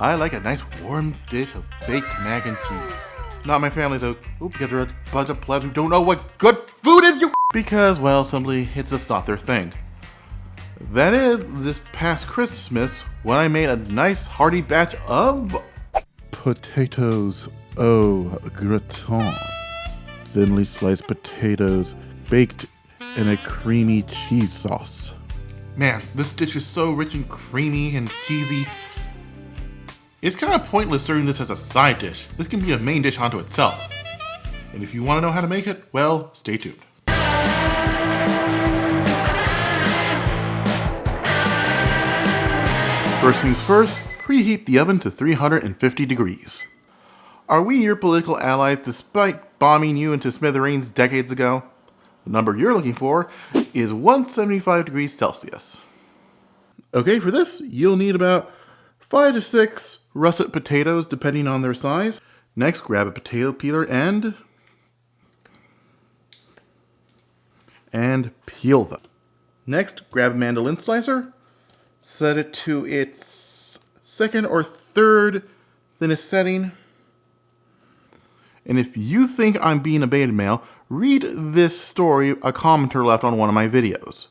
I like a nice warm dish of baked mac and cheese. Not my family though, because they're a bunch of plebs who don't know what good food is, because, well, simply it's just not their thing. That is, this past Christmas, when I made a nice hearty batch of potatoes au gratin. Thinly sliced potatoes baked in a creamy cheese sauce. Man, this dish is so rich and creamy and cheesy. It's kind of pointless serving this as a side dish. This can be a main dish unto itself. And if you want to know how to make it, well, stay tuned. First things first, preheat the oven to 350 degrees. Are we your political allies despite bombing you into smithereens decades ago? The number you're looking for is 175 degrees Celsius. Okay, for this, you'll need about 5 to 6 russet potatoes depending on their size. Next, grab a potato peeler and peel them. Next, grab a mandolin slicer, set it to its second or third thinnest setting. And if you think I'm being a beta male, read this story a commenter left on one of my videos.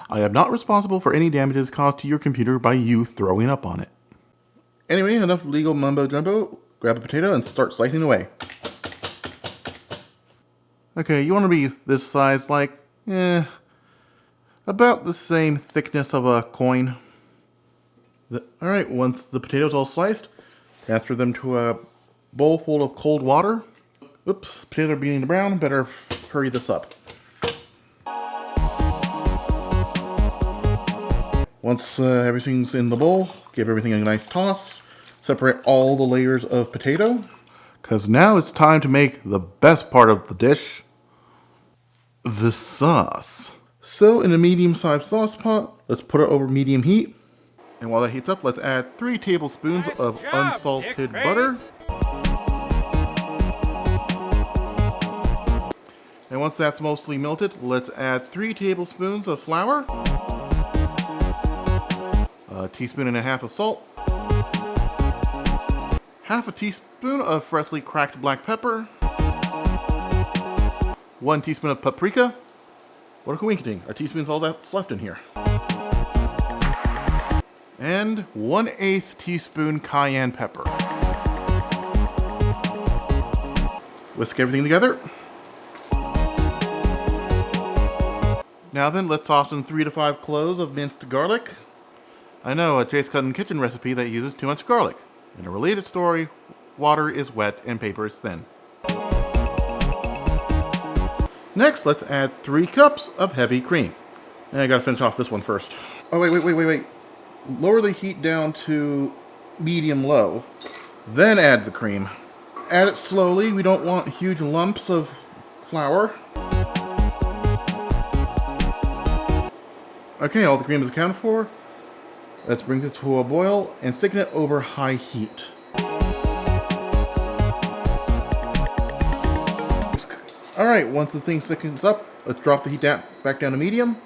I am not responsible for any damages caused to your computer by you throwing up on it. Anyway, enough legal mumbo jumbo. Grab a potato and start slicing away. Okay, you want to be this size, like, about the same thickness of a coin. Alright, once the potatoes all sliced, transfer them to a bowl full of cold water. Oops, potatoes are beginning to brown. Better hurry this up. Once everything's in the bowl, give everything a nice toss. Separate all the layers of potato, because now it's time to make the best part of the dish, the sauce. So in a medium-sized sauce pot, let's put it over medium heat. And while that heats up, let's add 3 tablespoons of unsalted butter. And once that's mostly melted, let's add 3 tablespoons of flour, a teaspoon and a half of salt, half a teaspoon of freshly cracked black pepper, 1 teaspoon of paprika. What a coincidence, a teaspoon's all that's left in here. And 1/8 teaspoon cayenne pepper. Whisk everything together. Now then, let's toss in 3 to 5 cloves of minced garlic. I know, a Cuttin kitchen recipe that uses too much garlic. In a related story, water is wet and paper is thin. Next, let's add 3 cups of heavy cream. And I gotta finish off this one first. Oh, wait. Lower the heat down to medium-low. Then add the cream. Add it slowly. We don't want huge lumps of flour. Okay, all the cream is accounted for. Let's bring this to a boil and thicken it over high heat. Alright, once the thing thickens up, let's drop the heat back down to medium.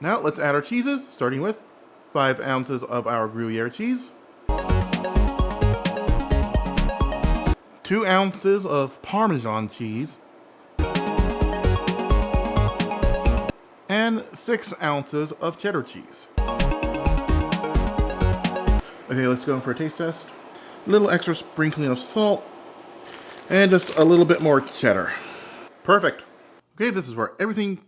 Now let's add our cheeses, starting with 5 ounces of our Gruyere cheese, 2 ounces of Parmesan cheese, and 6 ounces of cheddar cheese. Okay, let's go in for a taste test. A little extra sprinkling of salt, and just a little bit more cheddar. Perfect. Okay, this is where everything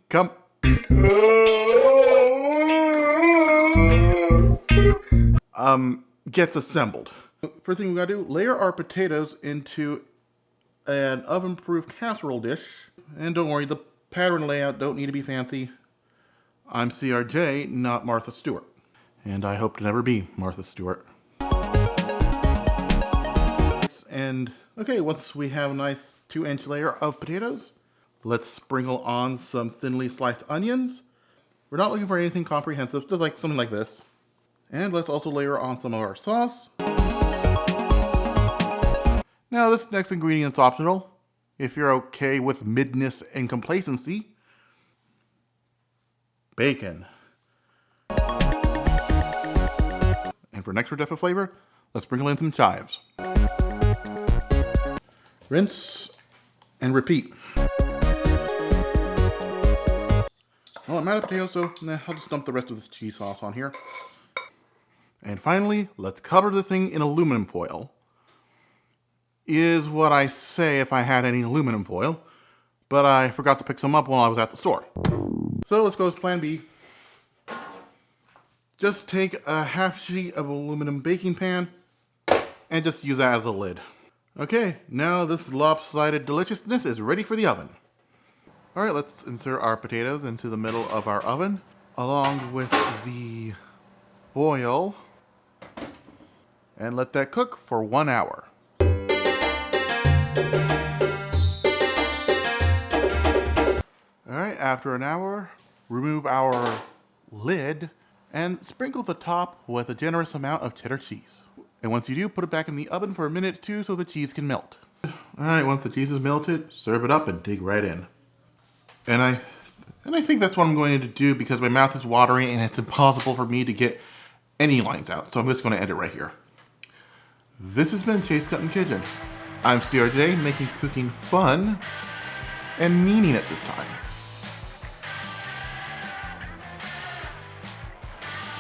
gets assembled. First thing we gotta do, layer our potatoes into an oven-proof casserole dish. And don't worry, the pattern layout don't need to be fancy. I'm CRJ, not Martha Stewart. And I hope to never be Martha Stewart. And, okay, once we have a nice 2-inch layer of potatoes, let's sprinkle on some thinly sliced onions. We're not looking for anything comprehensive, just like something like this. And let's also layer on some of our sauce. Now this next ingredient's optional, if you're okay with midness and complacency. Bacon. And for an extra depth of flavor, Let's sprinkle in some chives. Rinse and repeat. Oh, I'm out of potatoes, so I'll just dump the rest of this cheese sauce on here. And finally, let's cover the thing in aluminum foil. Is what I say if I had any aluminum foil, but I forgot to pick some up while I was at the store. So let's go with plan B. Just take a half sheet of aluminum baking pan and just use that as a lid. Okay, now this lopsided deliciousness is ready for the oven. All right, let's insert our potatoes into the middle of our oven, along with the foil, and let that cook for 1 hour. All right, after an hour, remove our lid and sprinkle the top with a generous amount of cheddar cheese. And once you do, put it back in the oven for a minute or two so the cheese can melt. All right, once the cheese is melted, serve it up and dig right in. And I think that's what I'm going to do because my mouth is watering and it's impossible for me to get any lines out. So I'm just going to end it right here. This has been Cuttin Kitchen. I'm CRJ, making cooking fun and meaning it this time.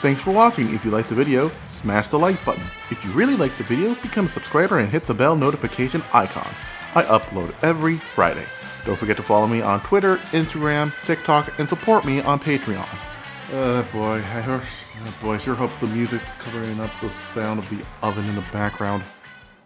Thanks for watching. If you liked the video, smash the like button. If you really liked the video, become a subscriber and hit the bell notification icon. I upload every Friday. Don't forget to follow me on Twitter, Instagram, TikTok, and support me on Patreon. Boy, I sure hope the music's covering up the sound of the oven in the background.